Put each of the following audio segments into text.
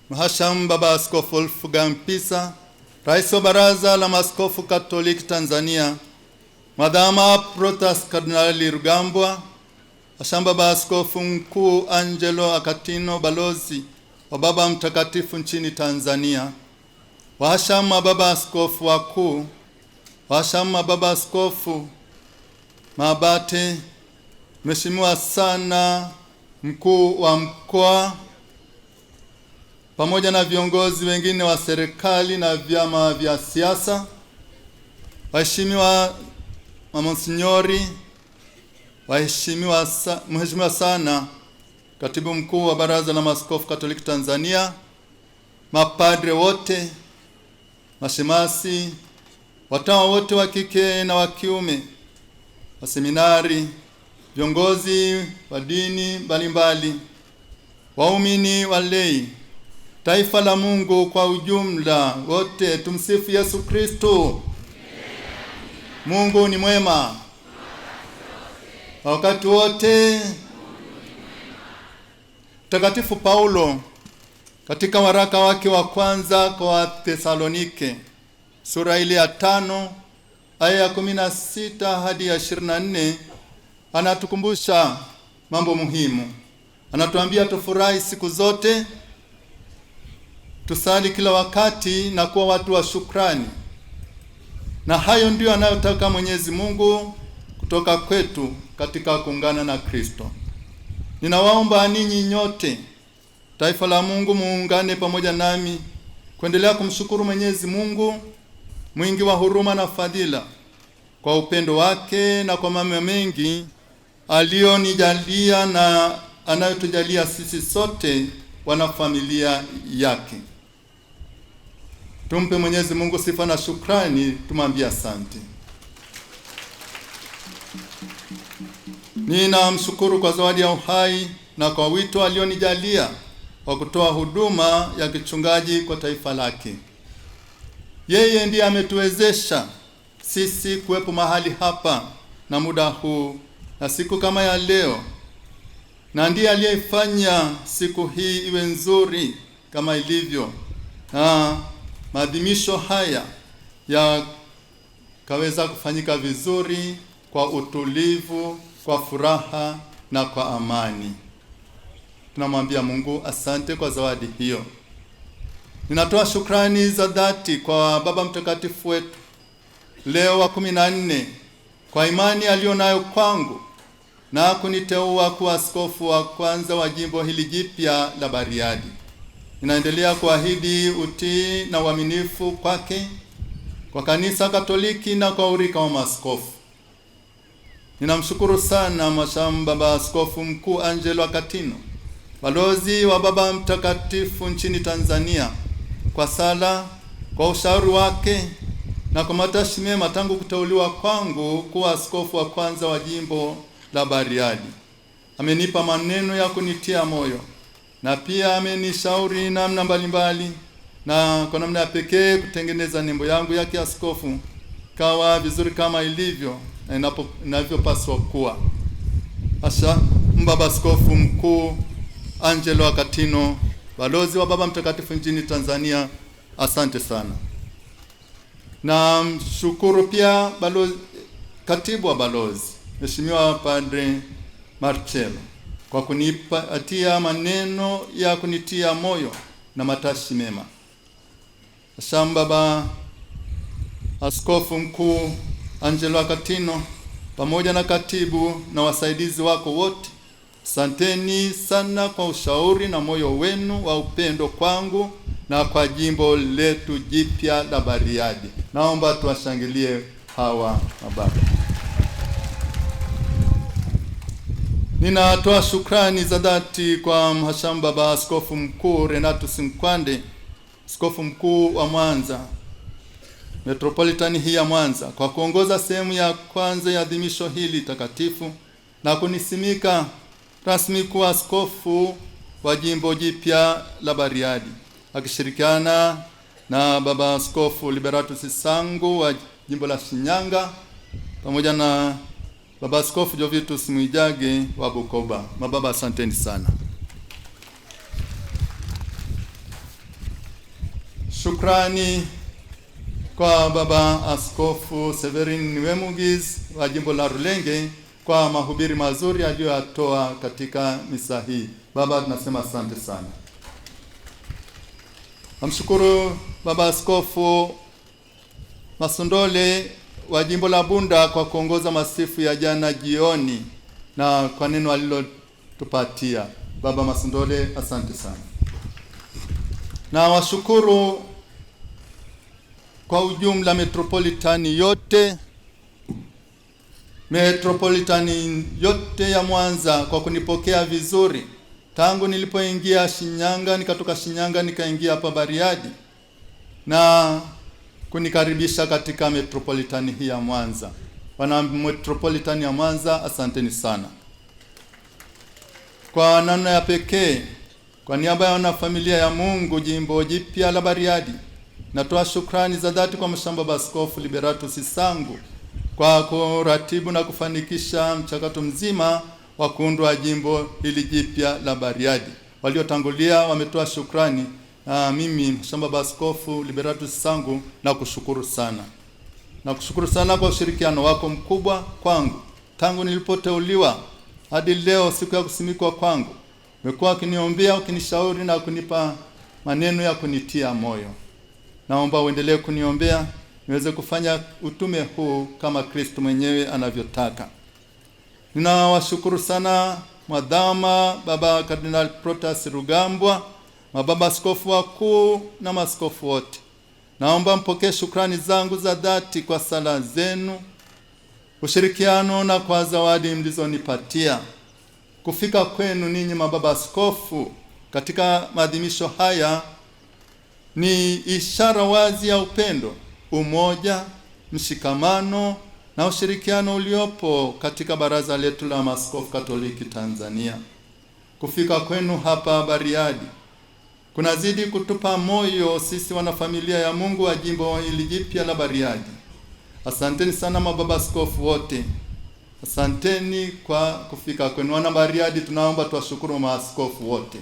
Mhashamu Baba Askofu Wolfgang Mpisa, Rais wa Baraza la Maaskofu Katoliki Tanzania, Madama Protas Kardinali Rugambwa, Mhashamu Baba Askofu Mkuu Angelo Akatino, balozi wa Baba Mtakatifu nchini Tanzania, wahashamu Baba Askofu wakuu, wahashamu Baba Askofu Mabate, Mheshimiwa sana mkuu wa mkoa, pamoja na viongozi wengine wa serikali na vyama vya siasa, waheshimiwa mamonsnyori, mheshimiwa sana katibu mkuu wa Baraza la Maaskofu Katoliki Tanzania, mapadre wote, mashemasi, watawa wote wa kike na wa kiume, waseminari, viongozi wa dini mbalimbali, waumini walei, taifa la Mungu kwa ujumla, wote tumsifu Yesu Kristo. Mungu ni mwema wakati wote. Mtakatifu Paulo katika waraka wake wa kwanza kwa Thesalonike, sura ile ya 5 aya ya 16 hadi ya 24, anatukumbusha mambo muhimu. Anatuambia tufurahi siku zote, tusali kila wakati na kuwa watu wa shukrani. Na hayo ndio anayotaka Mwenyezi Mungu kutoka kwetu katika kuungana na Kristo. Ninawaomba ninyi nyote, taifa la Mungu, muungane pamoja nami kuendelea kumshukuru Mwenyezi Mungu mwingi wa huruma na fadhila kwa upendo wake na kwa mambo mengi alionijalia na anayotujalia sisi sote wana familia yake. Tumpe Mwenyezi Mungu sifa na shukrani, tumwambie asante. Ninamshukuru kwa zawadi ya uhai na kwa wito alionijalia wa kutoa huduma ya kichungaji kwa taifa lake. Yeye ndiye ametuwezesha sisi kuwepo mahali hapa na muda huu na siku kama ya leo, na ndiye aliyefanya siku hii iwe nzuri kama ilivyo, na maadhimisho haya yakaweza kufanyika vizuri kwa utulivu, kwa furaha na kwa amani. Tunamwambia Mungu asante kwa zawadi hiyo. Ninatoa shukrani za dhati kwa Baba Mtakatifu wetu Leo wa 14 kwa imani aliyonayo kwangu na kuniteua kuwa askofu wa kwanza wa jimbo hili jipya la Bariadi. Ninaendelea kuahidi utii na uaminifu kwake, kwa kanisa Katoliki na kwa urika wa maaskofu. Ninamshukuru sana Mhashamu Baba Askofu Mkuu Angelo Akatino, balozi wa Baba Mtakatifu nchini Tanzania, kwa sala, kwa ushauri wake na kwa matashi mema tangu kuteuliwa kwangu kuwa askofu wa kwanza wa jimbo la Bariadi. Amenipa maneno ya kunitia moyo na pia amenishauri namna mbalimbali, na kwa namna ya pekee kutengeneza nembo yangu ya kiaskofu kawa vizuri kama ilivyo na inavyopaswa kuwa. Asha Baba Askofu Mkuu Angelo Akatino, balozi wa Baba Mtakatifu nchini Tanzania, asante sana. Na mshukuru pia katibu wa balozi Mheshimiwa Padre Marcello kwa kunipatia maneno ya kunitia moyo na matashi mema. Asha Baba Askofu Mkuu Angelo Akatino, pamoja na katibu na wasaidizi wako wote, asanteni sana kwa ushauri na moyo wenu wa upendo kwangu na kwa jimbo letu jipya la Bariadi. Naomba tuwashangilie hawa mababa. Ninatoa shukrani za dhati kwa Mhashamu Baba Askofu Mkuu Renatus Nkwande, askofu mkuu wa Mwanza, Metropolitan hii ya Mwanza, kwa kuongoza sehemu ya kwanza ya adhimisho hili takatifu na kunisimika rasmi kuwa askofu wa jimbo jipya la Bariadi, akishirikiana na Baba Askofu Liberatus Sangu wa jimbo la Shinyanga pamoja na Baba Askofu Jovitus Mwijage wa Bukoba. Mababa, asanteni sana. Shukrani kwa Baba Askofu Severin Niwemugiz wa jimbo la Rulenge kwa mahubiri mazuri aliyoyatoa katika misa hii. Baba, tunasema asante sana. Namshukuru Baba Askofu Masondole wa jimbo la Bunda kwa kuongoza masifu ya jana jioni na kwa neno alilotupatia. Baba Masondole, asante sana. Na washukuru kwa ujumla metropolitani yote ya Mwanza kwa kunipokea vizuri. Tangu nilipoingia Shinyanga, nikatoka Shinyanga nikaingia hapa Bariadi na kunikaribisha katika metropolitani hii ya Mwanza. Wana metropolitani ya Mwanza, asanteni sana. Kwa namna ya pekee, kwa niaba ya wanafamilia ya Mungu jimbo jipya la Bariadi, natoa shukrani za dhati kwa Mshamba Askofu Liberatus Sangu kwa kuratibu na kufanikisha mchakato mzima wa kuundwa jimbo hili jipya la Bariadi. Waliotangulia wametoa shukrani, na mimi Mshamba Askofu Liberatus Sangu na kushukuru sana. Na kushukuru sana kwa ushirikiano wako mkubwa kwangu. Tangu nilipoteuliwa hadi leo siku ya kusimikwa kwangu, umekuwa ukiniombea, ukinishauri na kunipa maneno ya kunitia moyo. Naomba uendelee kuniombea niweze kufanya utume huu kama Kristo mwenyewe anavyotaka. Ninawashukuru sana Mwadhama Baba Kardinal Protas Rugambwa, mababa askofu wakuu na maaskofu wote. Naomba mpokee shukrani zangu za dhati kwa sala zenu, ushirikiano na kwa zawadi mlizonipatia. Kufika kwenu ninyi mababa askofu katika maadhimisho haya ni ishara wazi ya upendo, umoja, mshikamano na ushirikiano uliopo katika baraza letu la Maaskofu Katoliki Tanzania. Kufika kwenu hapa Bariadi kunazidi kutupa moyo sisi wanafamilia ya Mungu wa jimbo hili jipya la Bariadi. Asanteni sana mababa askofu wote. Asanteni kwa kufika kwenu. Wana Bariadi, tunaomba tuwashukuru maaskofu wote.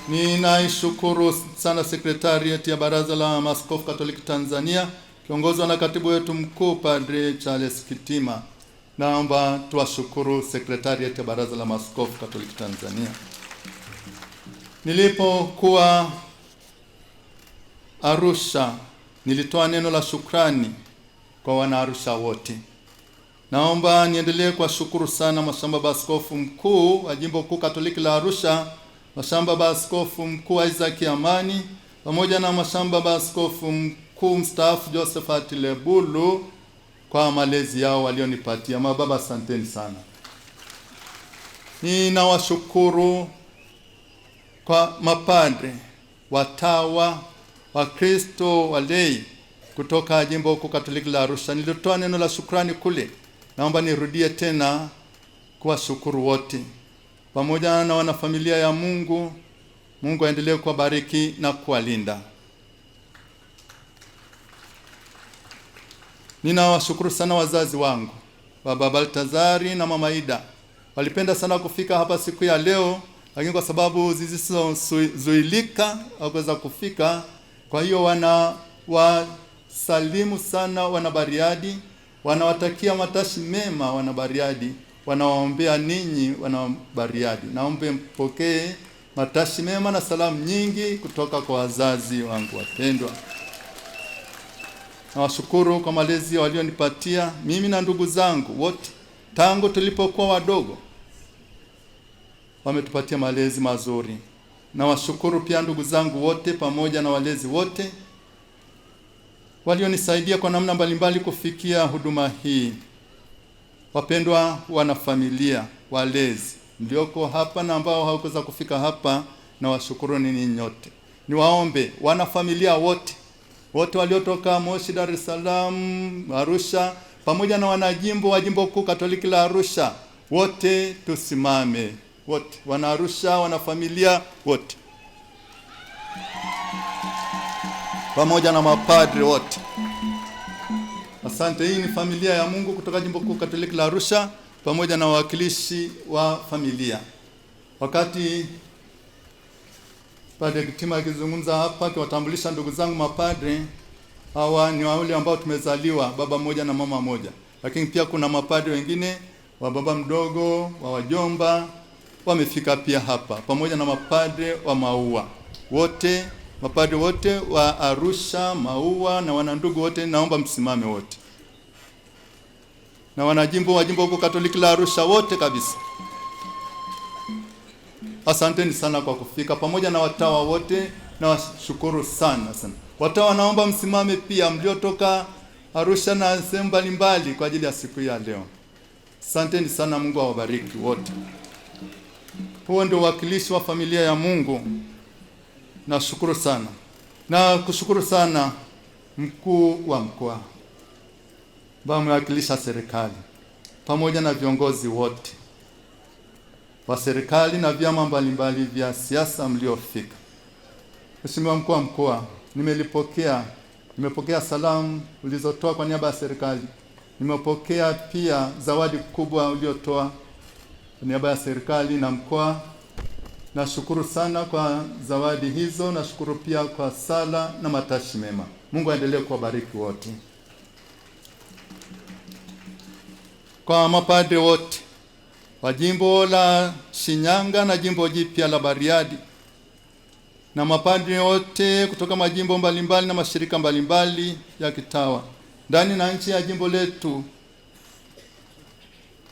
Ninaishukuru sana sekretariat ya Baraza la Maaskofu Katoliki Tanzania kiongozwa na katibu wetu mkuu Padre Charles Kitima. Naomba tuwashukuru sekretariat ya Baraza la Maaskofu Katoliki Tanzania. Nilipokuwa Arusha, nilitoa neno la shukrani kwa wana Arusha wote. Naomba niendelee kuwashukuru sana Mashamba Askofu mkuu wa Jimbo Kuu Katoliki la Arusha, Mashamba Askofu mkuu Isaac Amani, pamoja na Mashamba Askofu mkuu mstaafu Josephat Lebulu kwa malezi yao walionipatia. Mababa, asanteni sana. Ninawashukuru kwa mapadre, watawa, Wakristo, walei kutoka Jimbo Kuu Katoliki la Arusha. Nilitoa neno la shukrani kule. Naomba nirudie tena kuwashukuru wote. Pamoja na wanafamilia ya Mungu, Mungu aendelee kuwabariki na kuwalinda. Ninawashukuru sana wazazi wangu, Baba Baltazari na Mama Ida. Walipenda sana kufika hapa siku ya leo, lakini kwa sababu zisizozuilika hawakuweza kufika. Kwa hiyo wasalimu sana wana Bariadi, wanawatakia matashi mema wana Bariadi, wanawaombea ninyi wana Bariadi. Naombe mpokee matashi mema na salamu nyingi kutoka kwa wazazi wangu wapendwa. Nawashukuru kwa malezi walionipatia mimi na ndugu zangu wote tangu tulipokuwa wadogo. Wametupatia malezi mazuri. Nawashukuru pia ndugu zangu wote pamoja na walezi wote walionisaidia kwa namna mbalimbali kufikia huduma hii. Wapendwa wanafamilia, walezi mlioko hapa na ambao hawakuweza kufika hapa, na washukuru ninyi nyote. Niwaombe wanafamilia wote waliotoka Moshi, Dar es Salaam, Arusha, pamoja na wanajimbo wa Jimbo Kuu Katoliki la Arusha, wote tusimame. Wote wana Arusha, wanafamilia wote, pamoja na mapadri wote. Asante. Hii ni familia ya Mungu kutoka Jimbo Kuu Katoliki la Arusha pamoja na wawakilishi wa familia. Wakati Padre Kitima akizungumza hapa akiwatambulisha ndugu zangu mapadre, hawa ni wale ambao tumezaliwa baba mmoja na mama moja. Lakini pia kuna mapadre wengine wa baba mdogo, wa wajomba wamefika pia hapa, pamoja na mapadre wa Maua. Wote mapadre wote wa Arusha, Maua na wanandugu wote, naomba msimame wote. Na wanajimbo wa jimbo huko Katoliki la Arusha wote kabisa. Asanteni sana kwa kufika, pamoja na watawa wote, na washukuru sana sana. Watawa naomba msimame pia, mliotoka Arusha na sehemu mbalimbali kwa ajili ya siku ya leo. Asanteni sana, Mungu awabariki wote. Huo ndio uwakilishi wa familia ya Mungu. Nashukuru sana. Na kushukuru sana mkuu wa mkoa, ambao amewakilisha serikali pamoja na viongozi wote wa serikali na vyama mbalimbali vya siasa mliofika. Mheshimiwa mkuu wa mkoa, nimepokea salamu ulizotoa kwa niaba ya serikali. Nimepokea pia zawadi kubwa uliotoa kwa niaba ya serikali na mkoa. Nashukuru sana kwa zawadi hizo, nashukuru pia kwa sala na matashi mema. Mungu aendelee kuwabariki wote. Kwa mapadre wote wa jimbo la Shinyanga na jimbo jipya la Bariadi, na mapadre wote kutoka majimbo mbalimbali na mashirika mbalimbali ya kitawa ndani na nchi ya jimbo letu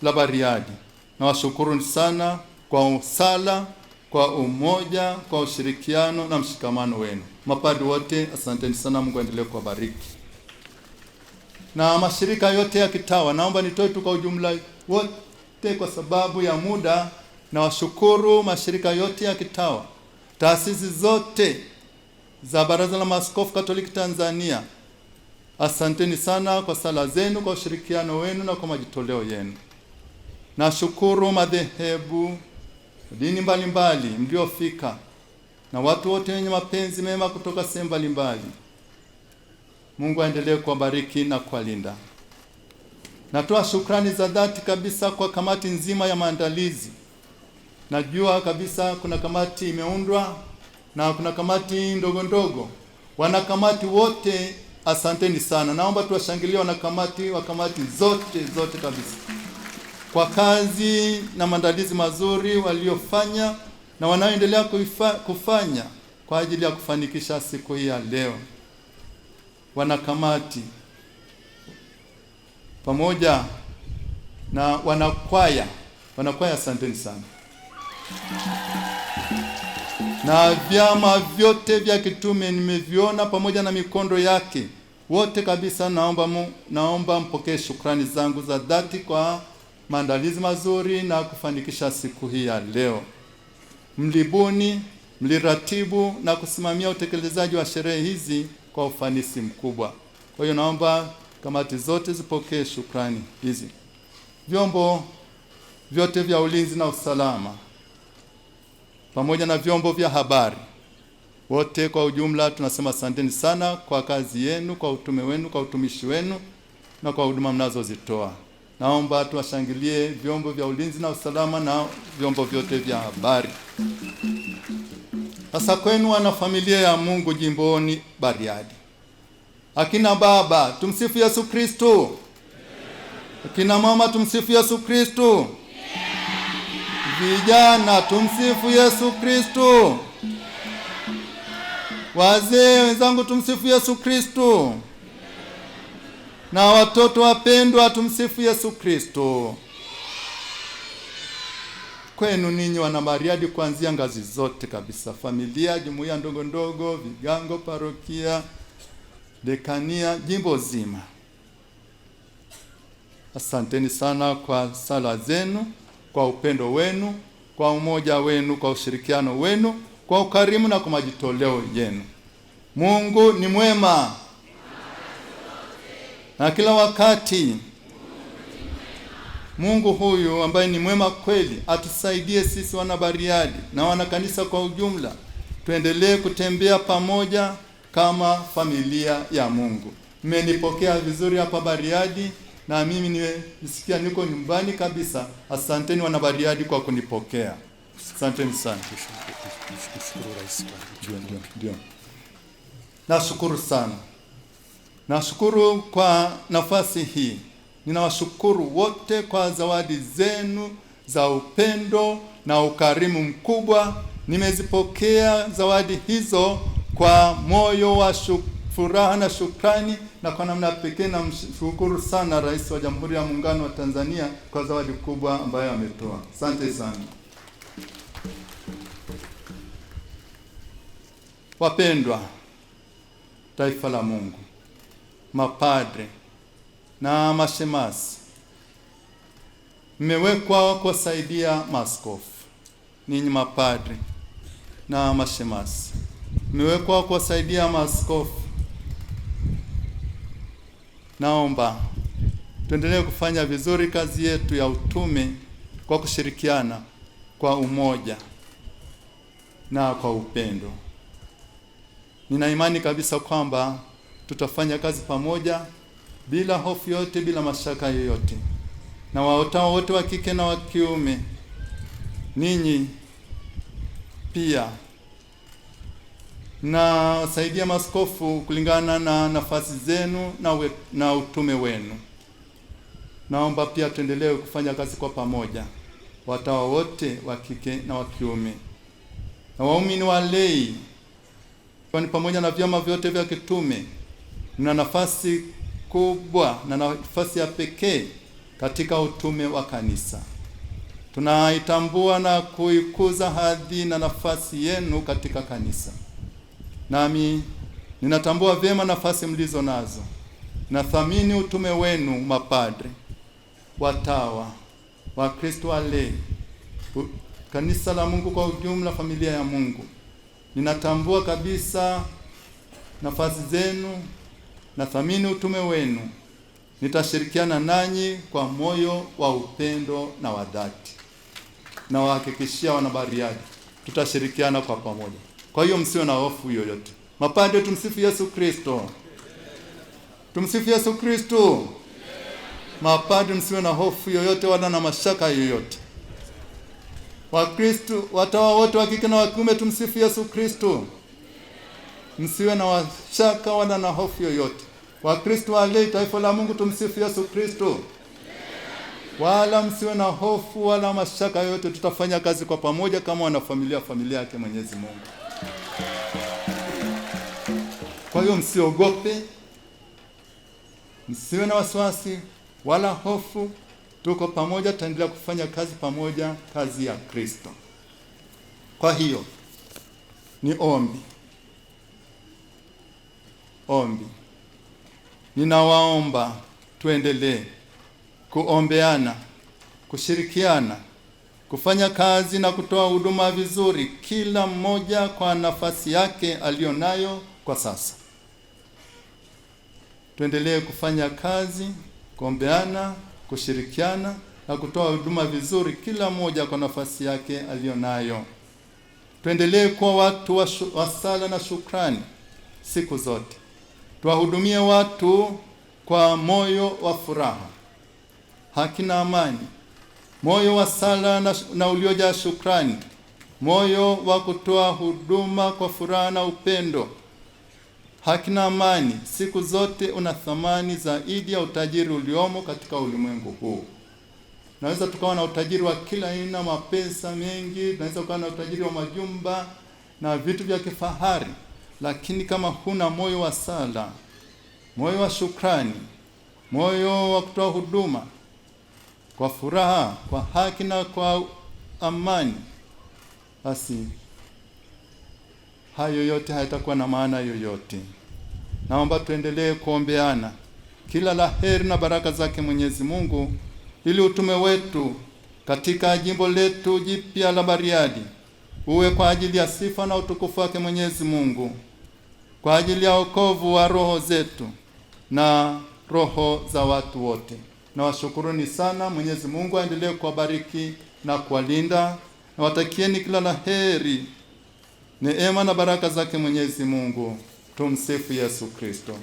la Bariadi, na washukuru sana kwa sala, kwa umoja, kwa ushirikiano na mshikamano wenu. Mapadre wote asanteni sana, Mungu aendelee kuwabariki. Na mashirika yote ya kitawa, naomba nitoe tu kwa ujumla wote kwa sababu ya muda, na washukuru mashirika yote ya kitawa, taasisi zote za Baraza la Maaskofu Katoliki Tanzania. Asanteni sana kwa sala zenu, kwa ushirikiano wenu na kwa majitoleo yenu. Nashukuru madhehebu, dini mbalimbali mliofika, na watu wote wenye mapenzi mema kutoka sehemu mbalimbali. Mungu aendelee kuwabariki na kuwalinda. Natoa shukrani za dhati kabisa kwa kamati nzima ya maandalizi. Najua kabisa kuna kamati imeundwa na kuna kamati ndogo ndogo. Wanakamati wote asanteni sana. Naomba tuwashangilie wanakamati wa kamati zote kabisa kwa kazi na maandalizi mazuri waliofanya na wanaoendelea kufanya kwa ajili ya kufanikisha siku hii ya leo. Wanakamati pamoja na wanakwaya asanteni sana. Na vyama vyote vya kitume nimeviona pamoja na mikondo yake wote kabisa. Naomba mpokee shukrani zangu za dhati kwa maandalizi mazuri na kufanikisha siku hii ya leo. Mlibuni, mliratibu na kusimamia utekelezaji wa sherehe hizi kwa ufanisi mkubwa. Kwa hiyo naomba kamati zote zipokee shukrani hizi. Vyombo vyote vya ulinzi na usalama pamoja na vyombo vya habari wote kwa ujumla tunasema asanteni sana kwa kazi yenu, kwa utume wenu, kwa utumishi wenu na kwa huduma mnazozitoa. Naomba tuwashangilie vyombo vya ulinzi na usalama na vyombo vyote vya habari. Sasa kwenu wana familia ya Mungu jimboni Bariadi. Akina baba, tumsifu Yesu Kristo. Akina mama, tumsifu Yesu Kristo. Vijana, tumsifu Yesu Kristo. Wazee wenzangu, tumsifu Yesu Kristo. Na watoto wapendwa, tumsifu Yesu Kristo. Kwenu ninyi wana Bariadi kuanzia ngazi zote kabisa, familia, jumuiya ndogo ndogo, vigango, parokia, dekania, jimbo zima. Asanteni sana kwa sala zenu, kwa upendo wenu, kwa umoja wenu, kwa ushirikiano wenu, kwa ukarimu na kwa majitoleo yenu. Mungu ni mwema na kila wakati. Mungu huyu ambaye ni mwema kweli atusaidie sisi wana Bariadi na wana kanisa kwa ujumla, tuendelee kutembea pamoja kama familia ya Mungu. Mmenipokea vizuri hapa Bariadi na mimi nimesikia niko nyumbani kabisa. Asanteni wana Bariadi kwa kunipokea. Asanteni sana. Ndio. Nashukuru sana. Nashukuru kwa nafasi hii. Ninawashukuru wote kwa zawadi zenu za upendo na ukarimu mkubwa. Nimezipokea zawadi hizo kwa moyo wa furaha na shukrani, na kwa namna pekee namshukuru sana Rais wa Jamhuri ya Muungano wa Tanzania kwa zawadi kubwa ambayo ametoa. Asante sana. Wapendwa taifa la Mungu, mapadre na mashemasi, mmewekwa kusaidia maaskofu. Ninyi mapadre na mashemasi, mmewekwa kusaidia maaskofu. Naomba tuendelee kufanya vizuri kazi yetu ya utume kwa kushirikiana kwa umoja na kwa upendo. Nina imani kabisa kwamba tutafanya kazi pamoja bila hofu yote, bila mashaka yoyote. Na watawa wote wa kike na wa kiume, ninyi pia na wasaidia maaskofu kulingana na nafasi zenu na utume wenu. Naomba pia tuendelee kufanya kazi kwa pamoja, watawa wote wa kike na wa kiume, na waumini walei, kwani pamoja na vyama vyote vya kitume mna nafasi kubwa na nafasi ya pekee katika utume wa kanisa. Tunaitambua na kuikuza hadhi na nafasi yenu katika kanisa. Nami ninatambua vyema nafasi mlizo nazo. Nathamini utume wenu mapadre, watawa, Wakristo walei, kanisa la Mungu kwa ujumla, familia ya Mungu. Ninatambua kabisa nafasi zenu, nathamini utume wenu. Nitashirikiana nanyi kwa moyo wa upendo na wa dhati. Na wahakikishia wanabariadi, tutashirikiana kwa pamoja. Kwa hiyo msiwe na hofu yoyote. Mapadre, tumsifu Yesu Kristo. Tumsifu Yesu Kristo. Mapadre, msiwe na hofu yoyote wala na mashaka yoyote. Wakristo, watawa wote wa kike na wa kiume, tumsifu Yesu Kristo. Msiwe na mashaka wala na hofu yoyote. Wakristo walei, taifa la Mungu, tumsifu Yesu Kristo. Wala msiwe na hofu wala mashaka yoyote. Tutafanya kazi kwa pamoja kama wanafamilia, familia yake Mwenyezi Mungu. Kwa hiyo msiogope, msiwe na wasiwasi wala hofu. Tuko pamoja, tutaendelea kufanya kazi pamoja, kazi ya Kristo. Kwa hiyo ni ombi. Ninawaomba tuendelee kuombeana, kushirikiana, kufanya kazi na kutoa huduma vizuri, kila mmoja kwa nafasi yake alionayo kwa sasa. Tuendelee kufanya kazi, kuombeana, kushirikiana na kutoa huduma vizuri, kila mmoja kwa nafasi yake alionayo. Tuendelee kuwa watu wa sala na shukrani siku zote. Tuwahudumie watu kwa moyo wa furaha, haki na amani, moyo wa sala na uliojaa shukrani, moyo wa kutoa huduma kwa furaha na upendo. Haki na amani siku zote una thamani zaidi ya utajiri uliomo katika ulimwengu huu. Naweza tukawa na utajiri wa kila aina, mapesa mengi, naweza tukawa na utajiri wa majumba na vitu vya kifahari, lakini kama huna moyo wa sala, moyo wa shukrani, moyo wa kutoa huduma kwa furaha, kwa haki na kwa amani, basi hayo yote hayatakuwa na maana yoyote. Naomba tuendelee kuombeana kila la heri na baraka zake Mwenyezi Mungu, ili utume wetu katika jimbo letu jipya la Bariadi uwe kwa ajili ya sifa na utukufu wake Mwenyezi Mungu, kwa ajili ya wokovu wa roho zetu na roho za watu wote. Na washukuruni sana. Mwenyezi Mungu aendelee kuwabariki na kuwalinda, na watakieni kila la heri, neema na baraka zake Mwenyezi Mungu. Tumsifu Yesu Kristo.